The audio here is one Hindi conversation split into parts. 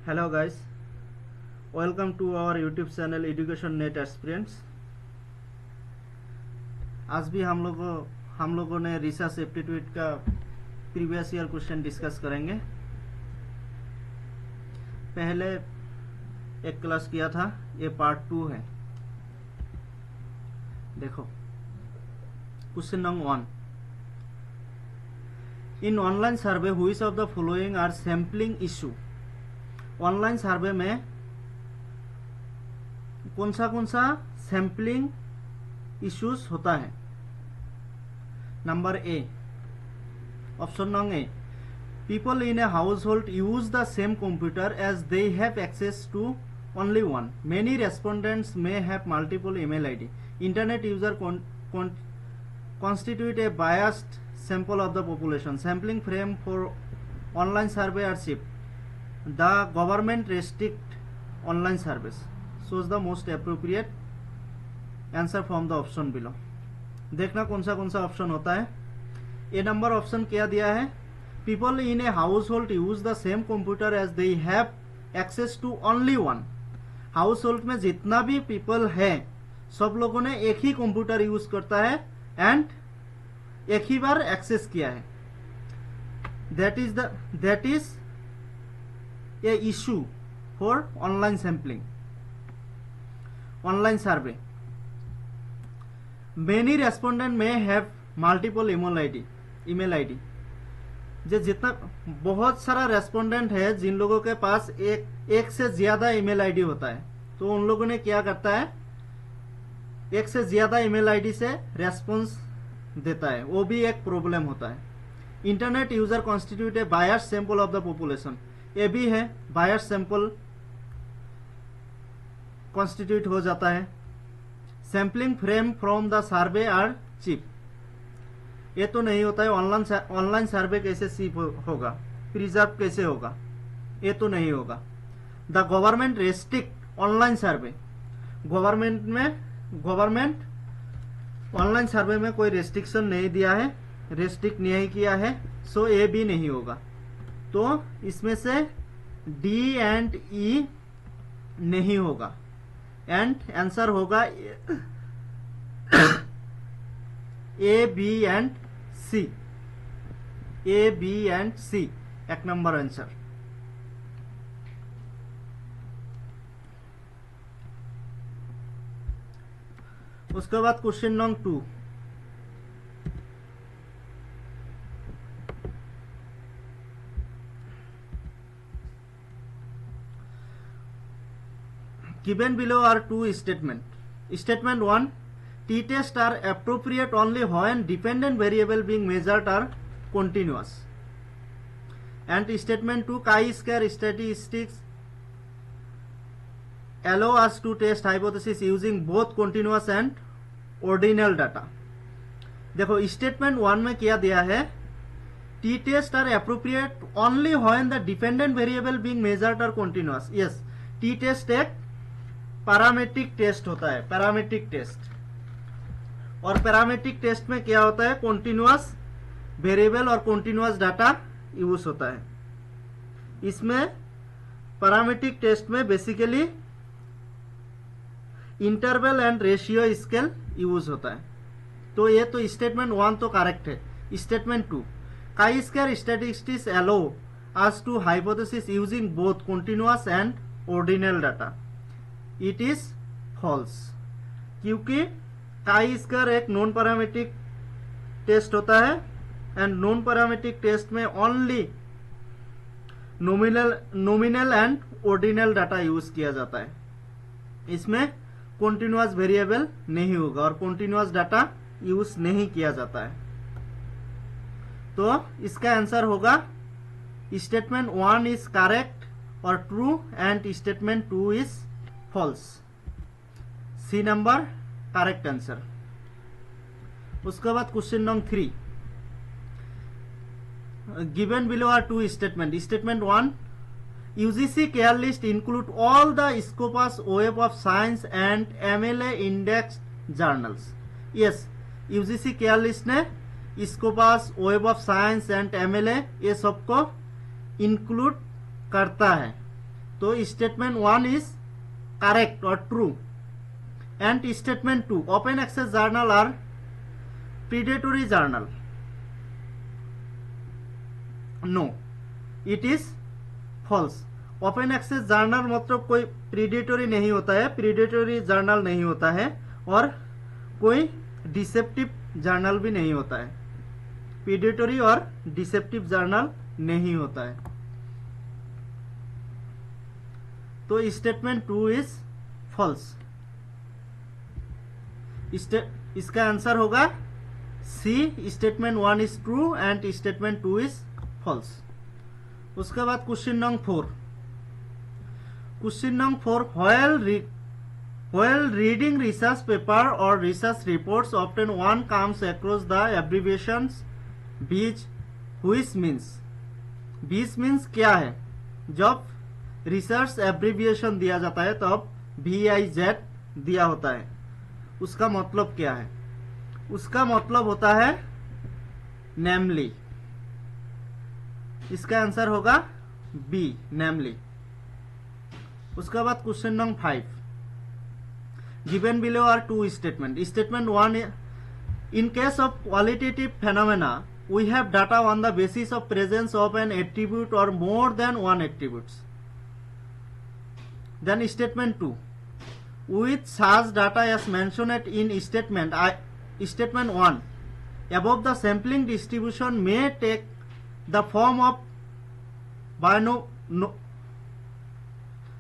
Hello guys, welcome to our YouTube channel education net aspirants. आज भी हम लोगों ने रिसर्च एप्टीट्यूड का प्रीवियस ईयर क्वेश्चन डिस्कस करेंगे। पहले एक क्लास किया था, ये पार्ट 2 है। देखो question number 1। In online survey which of the following are sampling issue. Online survey में कौन सा सैम्पलिंग इश्यूज होता है। Number A, option number A, people in a household use the same computer as they have access to only one. Many respondents may have multiple email ID. Internet user constitute a biased sample of the population. Sampling frame for online survey are cheap. The government restrict online service. Choose the most appropriate answer from the option below. देखना कौन सा ऑप्शन होता है। ए नंबर ऑप्शन क्या दिया है, people in a household use the same computer as they have access to only one. Household में जितना भी पीपल है सब लोगों ने एक ही कंप्यूटर यूज करता है एंड एक ही बार एक्सेस किया है। That is a issue for online sampling, online survey. Many respondent में हैव मल्टीपल ईमेल आईडी। जो जितना बहुत सारा रेस्पोंडेंट है जिन लोगों के पास एक से ज्यादा ईमेल आईडी होता है, तो उन लोगों ने क्या करता है, एक से ज्यादा ईमेल आईडी से रेस्पॉन्स देता है, वो भी एक प्रॉब्लम होता है। Internet user constitute a biased sample of the population, ये भी है, बायस्ड सैंपल कॉन्स्टिट्यूट हो जाता है। Sampling frame from the survey are cheap, ये तो नहीं होता है। ऑनलाइन सर्वे कैसे चीप होगा, प्रिजर्व कैसे होगा, ये तो नहीं होगा। The government restrict online survey, government online survey में कोई रेस्ट्रिक्शन नहीं दिया है, रेस्ट्रिक्ट नहीं किया है, सो ये भी नहीं होगा। तो इसमें से डी एंड ई नहीं होगा एंड आंसर होगा A B and C. A B and C एक नंबर आंसर। उसके बाद question number 2। Given below are two statements. Statement 1, t-tests are appropriate only when dependent variable being measured are continuous. And statement 2, chi-square statistics allow us to test hypothesis using both continuous and ordinal data. देखो स्टेटमेंट 1 में क्या दिया है, t-tests are appropriate only when the dependent variable being measured are continuous. Yes, t-test एक पैरामीट्रिक टेस्ट होता है, पैरामीट्रिक टेस्ट। और पैरामीट्रिक टेस्ट में क्या होता है, कॉन्टिन्यूअस वेरिएबल और कॉन्टिन्यूअस डाटा यूज होता है। इसमें पैरामीट्रिक टेस्ट में basically interval and ratio scale use होता है। तो ये तो स्टेटमेंट 1 तो करेक्ट है। Statement 2, chi square statistics allow us to hypothesis using both continuous and ordinal data, it is false. क्योंकि काई स्क्वायर एक नॉन पैरामीट्रिक टेस्ट होता है एंड नॉन पैरामीट्रिक टेस्ट में only nominal and ordinal data use किया जाता है। इसमें कॉन्टिन्यूअस वेरिएबल नहीं होगा और कॉन्टिन्यूअस डाटा यूज नहीं किया जाता है। तो इसका आंसर होगा स्टेटमेंट 1 इज करेक्ट और true and statement 2 is false. C number correct answer. उसके बाद question number 3, given below are two statement. Statement 1, UGC care list include all the Scopus web of science and MLA index journals. Yes, UGC care list ने Scopus web of science and MLA ये सबको इंक्लूड करता है। तो स्टेटमेंट 1 इज करेक्ट और true and statement 2 open access journal are predatory journal no it is false. Open access journal मतलब कोई प्रीडेटरी नहीं होता है, प्रीडेटरी जर्नल नहीं होता है और कोई डिसेप्टिव जर्नल भी नहीं होता है, प्रीडेटरी और डिसेप्टिव जर्नल नहीं होता है। तो स्टेटमेंट 2 इज फॉल्स। इसका आंसर होगा C, statement 1 is true and statement 2 is false. उसके बाद question number 4। Question number 4, while reading research paper or research reports often one comes across the abbreviations BIZ, which means क्या है? जब रिसर्च एब्रिविएशन दिया जाता है तब VIZ दिया होता है, उसका मतलब क्या है? उसका मतलब होता है नेमली। इसका आंसर होगा बी, नेमली। उसके बाद question number 5, given below are two statements. Statement 1, in case of qualitative phenomena we have data on the basis of presence of an attribute or more than one attributes. Then statement 2, with such data as mentioned in statement 1 above, the sampling distribution may take the form of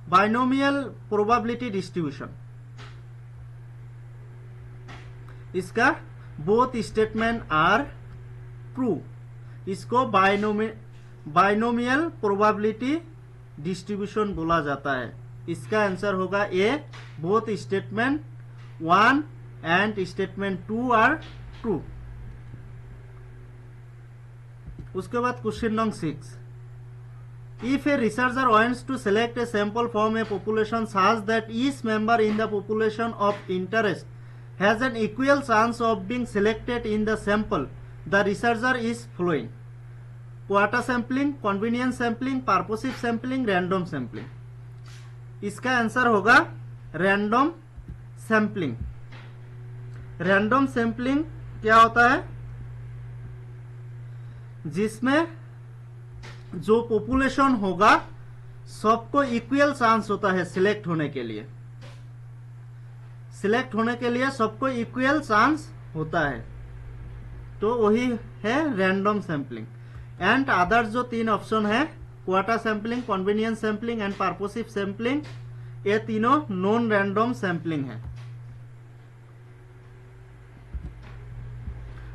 binomial probability distribution. इसका बोथ स्टेटमेंट आर ट्रू, इसको बाइनोमियल प्रोबेबिलिटी डिस्ट्रीब्यूशन बोला जाता है। इसका आंसर होगा A, both statement 1 and statement 2 are true. उसके बाद question number 6, if a researcher wants to select a sample from a population such that each member in the population of interest has an equal chance of being selected in the sample, the researcher is following: quota sampling, convenience sampling, purposive sampling, random sampling. इसका आंसर होगा रैंडम सैम्पलिंग। रैंडम सैम्पलिंग क्या होता है? जिसमें जो पॉपुलेशन होगा सबको इक्वल चांस होता है सिलेक्ट होने के लिए, सिलेक्ट होने के लिए सबको इक्वल चांस होता है, तो वही है रैंडम सैम्पलिंग। एंड अदर जो 3 ऑप्शन है, quota sampling, convenience sampling and purposive sampling, ये तीनों नॉन रैंडम सैम्पलिंग है।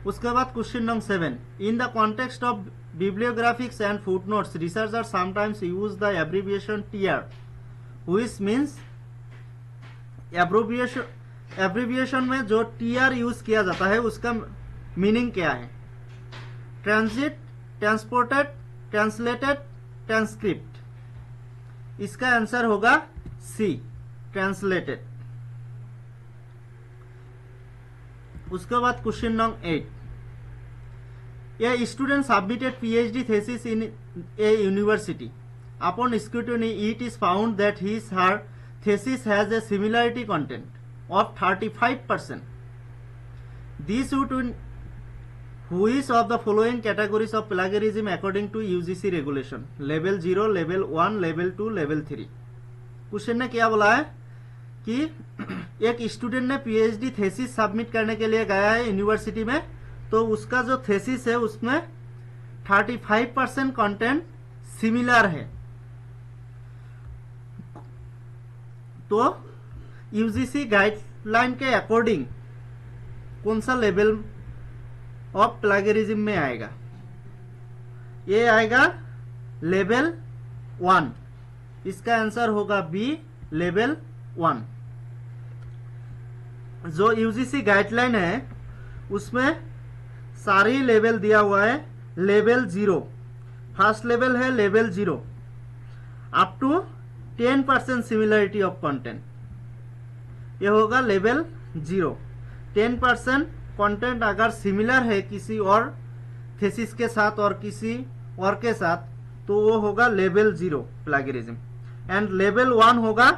उसके बाद question number 7, in the context of bibliographics and footnotes researchers sometimes use the abbreviation TR, which means abbreviation में जो TR यूज किया जाता है उसका मीनिंग क्या है? Transit, transported, translated, transcript. इसका आंसर होगा सी, ट्रांसलेटेड। उसके बाद question number 8, a student submitted PhD thesis in a university. Upon scrutiny, it is found that her thesis has a similarity content of 35%. This would which of the following categories of plagiarism according to UGC regulation? Level 0, Level 1, Level 2, Level 3. Question ने क्या बोला है कि एक स्टूडेंट ने PhD थेसिस सबमिट करने के लिए गया है यूनिवर्सिटी में, तो उसका जो थेसिस है उसमें 35% कंटेंट सिमिलर है। तो यूजीसी गाइडलाइन के अकॉर्डिंग कौन सा लेवल ऑफ प्लेगरिज्म में आएगा? ये आएगा लेवल 1। इसका आंसर होगा बी, लेवल 1। जो यूजीसी गाइडलाइन है उसमें सारी लेवल दिया हुआ है। लेवल 0 फर्स्ट लेवल है, level 0 up to 10% similarity of content, ये होगा लेवल 0। 10% कंटेंट अगर सिमिलर है किसी और थेसिस के साथ और किसी और के साथ, तो वो होगा लेवल 0 प्लेगरिज्म। एंड लेवल 1 होगा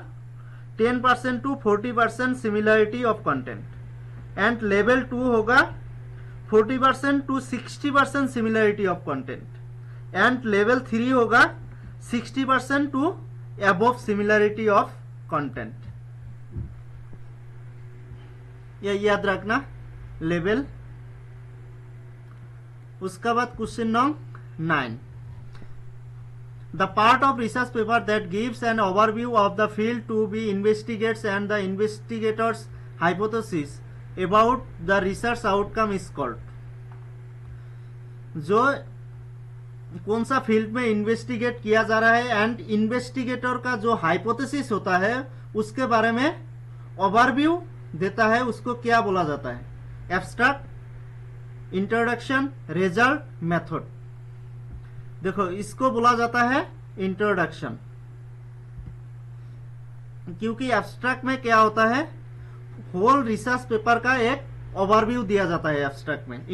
10% to 40% similarity of content and level 2 होगा 40% to 60% similarity of content and level 3 होगा 60% to above similarity of content. यह याद रखना लेवल। उसका बाद question number 9, the part of research paper that gives an overview of the field to be investigates and the investigator's hypothesis about the research outcome is called। जो कौन सा फील्ड में इन्वेस्टिगेट किया जा रहा है एंड इन्वेस्टिगेटर का जो हाइपोथेसिस होता है उसके बारे में ओवरव्यू देता है, उसको क्या बोला जाता है? Abstract, introduction, result, method. देखो इसको बोला जाता है इंट्रोडक्शन, क्योंकि एब्स्ट्रैक्ट में क्या होता है, होल रिसर्च पेपर का एक ओवरव्यू दिया जाता है एब्स्ट्रैक्ट में।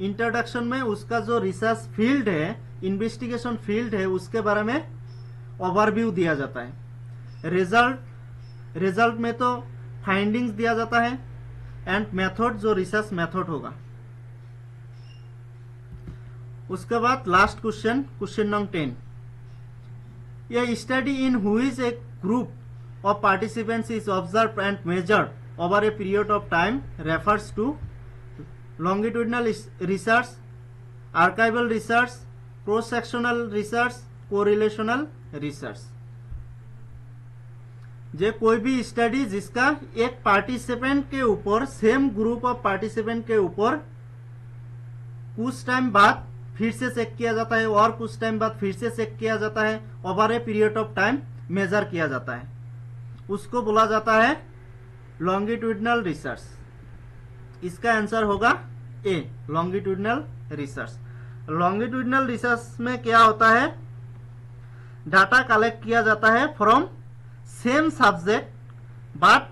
इंट्रोडक्शन में उसका जो रिसर्च फील्ड है, इन्वेस्टिगेशन फील्ड है, उसके बारे में ओवरव्यू दिया जाता है। रिजल्ट में तो फाइंडिंग्स दिया जाता है एंड मेथड जो रिसर्च मेथड होगा। उसके बाद लास्ट क्वेश्चन नंबर 10, ये study in which a group of participants is observe and measured over a period of time refers to longitudinal research, archival research, cross sectional research, correlational research. जे कोई भी स्टडी जिसका एक पार्टिसिपेंट के ऊपर, सेम ग्रुप ऑफ पार्टिसिपेंट के ऊपर कुछ टाइम बाद फिर से चेक किया जाता है और कुछ टाइम बाद फिर से चेक किया जाता है, over a period of time measure किया जाता है, उसको बोला जाता है लॉन्गिट्यूडनल रिसर्च। इसका आंसर होगा ए, लॉन्गिट्यूडनल रिसर्च। लॉन्गिट्यूडनल रिसर्च में क्या होता है, डाटा कलेक्ट किया जाता है from same subject but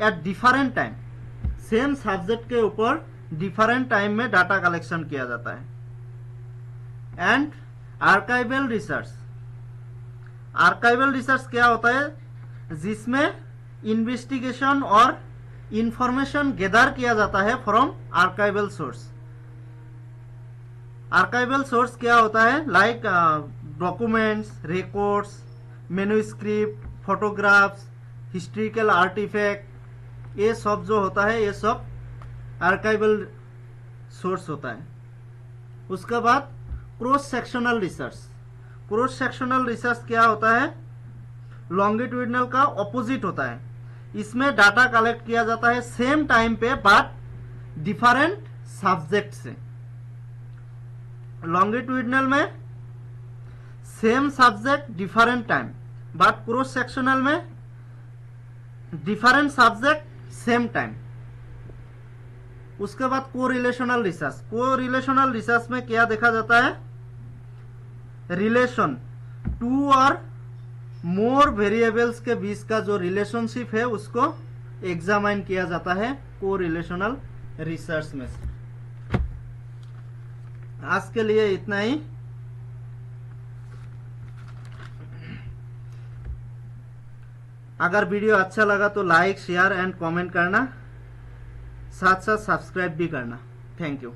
at different time. Same subject के ऊपर डिफरेंट टाइम में डाटा कलेक्शन किया जाता है। एंड आर्काइवल रिसर्च क्या होता है, जिसमें इन्वेस्टिगेशन और इंफॉर्मेशन गैदर किया जाता है from archival source. Archival source क्या होता है, like documents, records, manuscript, photographs, historical artifact, ये सब जो होता है ये सब आर्काइवल सोर्स होता है। उसके बाद क्रॉस सेक्शनल रिसर्च क्या होता है, लॉन्गिट्यूडनल का ऑपोजिट होता है। इसमें डाटा कलेक्ट किया जाता है सेम टाइम पे बट डिफरेंट सब्जेक्ट से। लॉन्गिट्यूडनल में same subject different time, but cross sectional में डिफरेंट सब्जेक्ट सेम टाइम। उसके बाद कोरिलेशनल रिसर्च में क्या देखा जाता है, रिलेशन, टू और मोर वेरिएबल्स के बीच का जो रिलेशनशिप है उसको एग्जामाइन किया जाता है कोरिलेशनल रिसर्च में। आज के लिए इतना ही। अगर वीडियो अच्छा लगा तो लाइक, शेयर एंड कमेंट करना, साथ साथ सब्सक्राइब भी करना। Thank you.